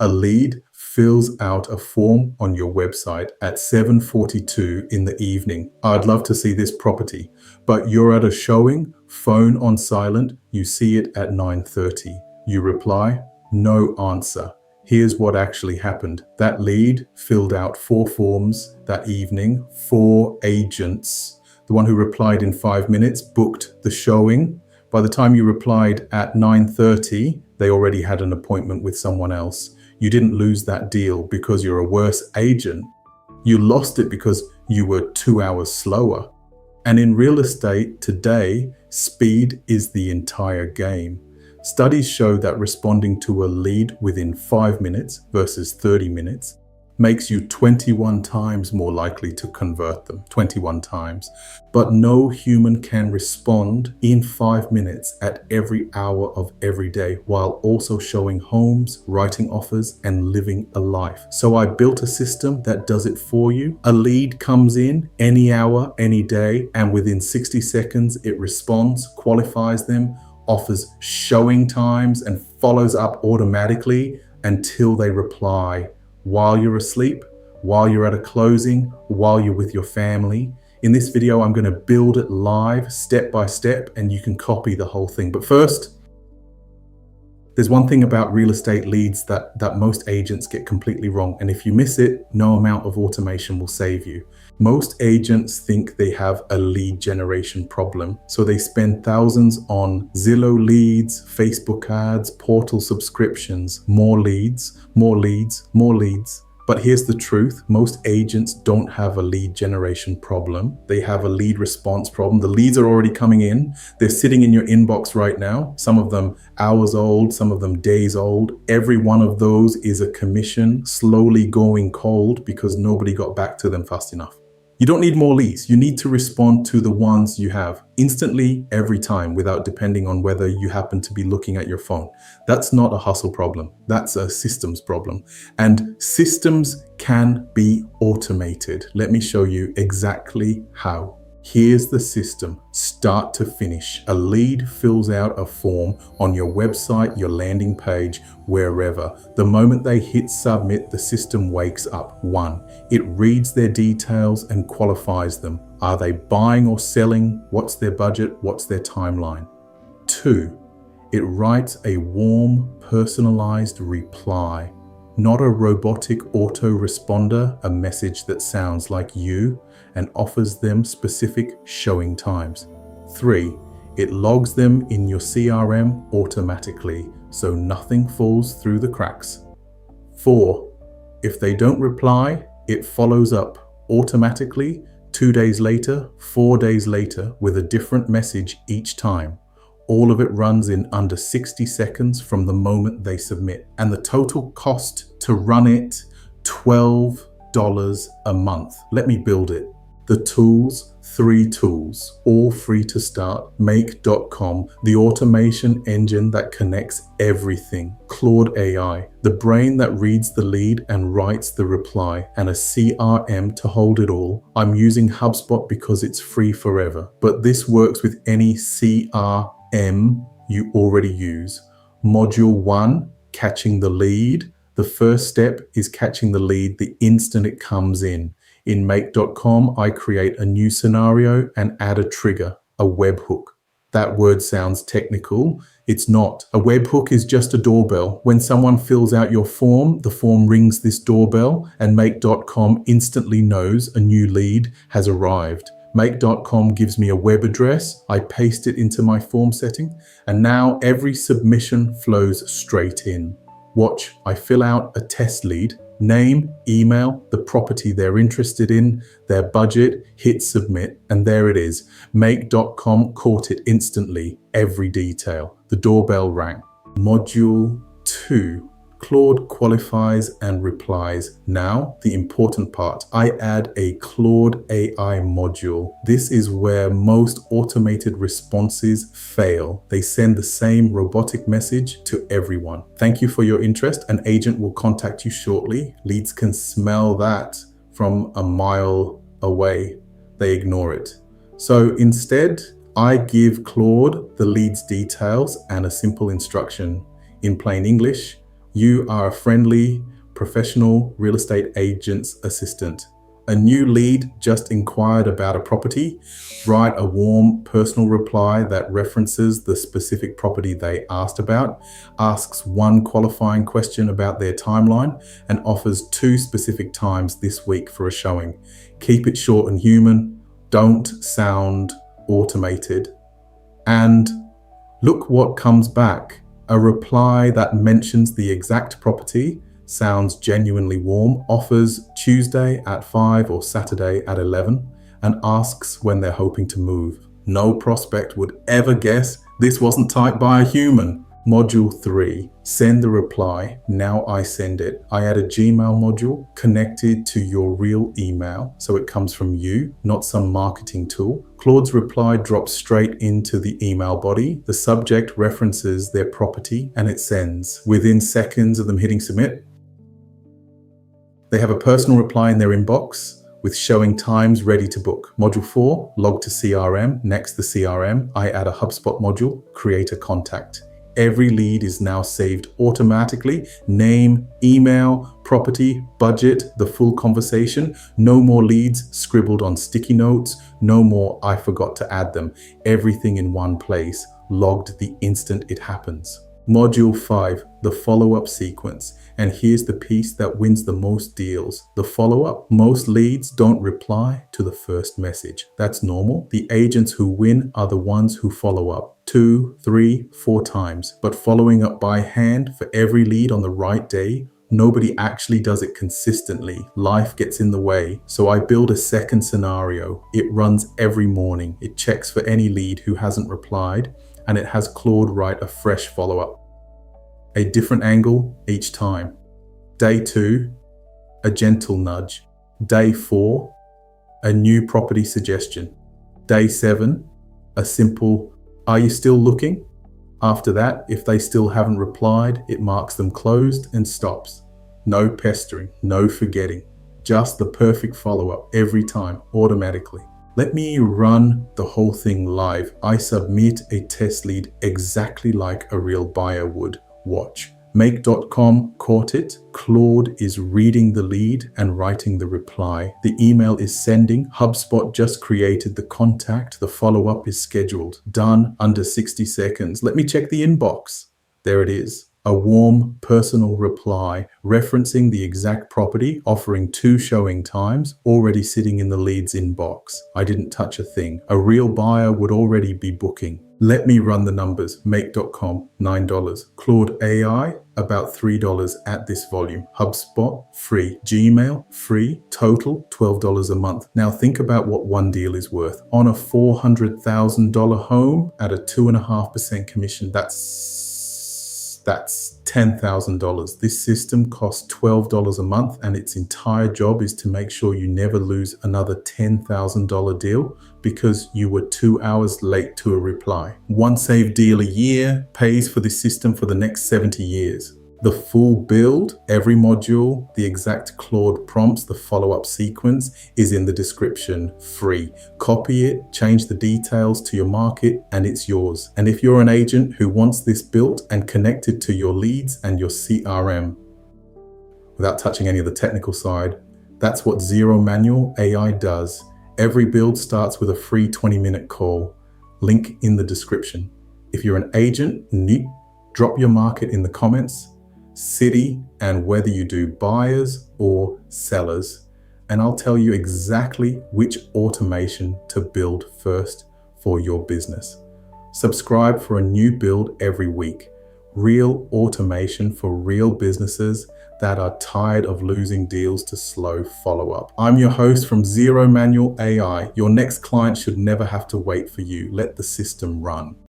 A lead fills out a form on your website at 7:42 in the evening. I'd love to see this property, but you're at a showing, phone on silent, you see it at 9:30. You reply, no answer. Here's what actually happened. That lead filled out 4 forms that evening, 4 agents. The one who replied in 5 minutes booked the showing. By the time you replied at 9:30, they already had an appointment with someone else. You didn't lose that deal because you're a worse agent. You lost it because you were 2 hours slower. And in real estate today, speed is the entire game. Studies show that responding to a lead within 5 minutes versus 30 minutes makes you 21 times more likely to convert them, 21 times. But no human can respond in 5 minutes at every hour of every day while also showing homes, writing offers, and living a life. So I built a system that does it for you. A lead comes in any hour, any day, and within 60 seconds, it responds, qualifies them, offers showing times, and follows up automatically until they reply. While you're asleep, while you're at a closing, while you're with your family. In this video, I'm going to build it live, step by step, and you can copy the whole thing. But first, there's one thing about real estate leads that most agents get completely wrong. And if you miss it, no amount of automation will save you. Most agents think they have a lead generation problem. So they spend thousands on Zillow leads, Facebook ads, portal subscriptions, more leads, more leads, more leads. But here's the truth. Most agents don't have a lead generation problem. They have a lead response problem. The leads are already coming in. They're sitting in your inbox right now. Some of them hours old, some of them days old. Every one of those is a commission slowly going cold because nobody got back to them fast enough. You don't need more leads. You need to respond to the ones you have instantly every time without depending on whether you happen to be looking at your phone. That's not a hustle problem. That's a systems problem. And systems can be automated. Let me show you exactly how. Here's the system, start to finish. A lead fills out a form on your website, your landing page, wherever. The moment they hit submit, the system wakes up. 1, it reads their details and qualifies them. Are they buying or selling? What's their budget? What's their timeline? 2, it writes a warm, personalized reply. Not a robotic autoresponder, a message that sounds like you and offers them specific showing times. 3, it logs them in your CRM automatically, so nothing falls through the cracks. 4, if they don't reply, it follows up automatically 2 days later, 4 days later, with a different message each time. All of it runs in under 60 seconds from the moment they submit. And the total cost to run it, $12 a month. Let me build it. The tools, 3 tools, all free to start. Make.com, the automation engine that connects everything. Claude AI, the brain that reads the lead and writes the reply, and a CRM to hold it all. I'm using HubSpot because it's free forever, but this works with any CRM you already use. Module 1, catching the lead. The first step is catching the lead the instant it comes in. In Make.com, I create a new scenario and add a trigger, a webhook. That word sounds technical. It's not. A webhook is just a doorbell. When someone fills out your form, the form rings this doorbell and Make.com instantly knows a new lead has arrived. Make.com gives me a web address. I paste it into my form setting, and now every submission flows straight in. Watch, I fill out a test lead, name, email, the property they're interested in, their budget, hit submit, and there it is. Make.com caught it instantly, every detail. The doorbell rang. Module 2. Claude qualifies and replies. Now, the important part, I add a Claude AI module. This is where most automated responses fail. They send the same robotic message to everyone. Thank you for your interest. An agent will contact you shortly. Leads can smell that from a mile away. They ignore it. So instead, I give Claude the lead's details and a simple instruction. In plain English, You are a friendly, professional real estate agent's assistant. A new lead just inquired about a property. Write a warm, personal reply that references the specific property they asked about, asks one qualifying question about their timeline, and offers 2 specific times this week for a showing. Keep it short and human. Don't sound automated. And look what comes back. A reply that mentions the exact property, sounds genuinely warm, offers Tuesday at 5 or Saturday at 11, and asks when they're hoping to move. No prospect would ever guess this wasn't typed by a human. Module 3, send the reply. Now I send it. I add a Gmail module connected to your real email, so it comes from you, not some marketing tool. Claude's reply drops straight into the email body. The subject references their property and it sends. Within seconds of them hitting submit, they have a personal reply in their inbox with showing times ready to book. Module 4, log to CRM. Next, the CRM, I add a HubSpot module, create a contact. Every lead is now saved automatically. Name, email, property, budget, the full conversation. No more leads scribbled on sticky notes. No more I forgot to add them. Everything in one place, logged the instant it happens. Module 5, the follow-up sequence. And here's the piece that wins the most deals. The follow-up. Most leads don't reply to the first message. That's normal. The agents who win are the ones who follow up 2, 3, 4 times. But following up by hand for every lead on the right day, nobody actually does it consistently. Life gets in the way. So I build a second scenario. It runs every morning. It checks for any lead who hasn't replied, and it has Claude write a fresh follow-up. A different angle each time. Day 2, a gentle nudge. Day 4, a new property suggestion. Day 7, a simple, are you still looking? After that, if they still haven't replied, it marks them closed and stops. No pestering, no forgetting. Just the perfect follow-up every time, automatically. Let me run the whole thing live. I submit a test lead exactly like a real buyer would. Watch. Make.com caught it. Claude is reading the lead and writing the reply. The email is sending. HubSpot just created the contact. The follow-up is scheduled. Done under 60 seconds. Let me check the inbox. There it is. A warm, personal reply referencing the exact property, offering 2 showing times, already sitting in the lead's inbox. I didn't touch a thing. A real buyer would already be booking. Let me run the numbers. Make.com, $9. Claude AI, about $3 at this volume. HubSpot, free. Gmail, free. Total, $12 a month. Now think about what one deal is worth. On a $400,000 home at a 2.5% commission, that's $10,000. This system costs $12 a month, and its entire job is to make sure you never lose another $10,000 deal because you were 2 hours late to a reply. One saved deal a year pays for this system for the next 70 years. The full build, every module, the exact Claude prompts, the follow-up sequence is in the description, free. Copy it, change the details to your market, and it's yours. And if you're an agent who wants this built and connected to your leads and your CRM, without touching any of the technical side, that's what ZeroManualAI does. Every build starts with a free 20-minute call. Link in the description. If you're an agent, drop your market in the comments, city, and whether you do buyers or sellers, and I'll tell you exactly which automation to build first for your business. Subscribe for a new build every week. Real automation for real businesses that are tired of losing deals to slow follow-up. I'm your host from ZeroManualAI. Your next client should never have to wait for you. Let the system run.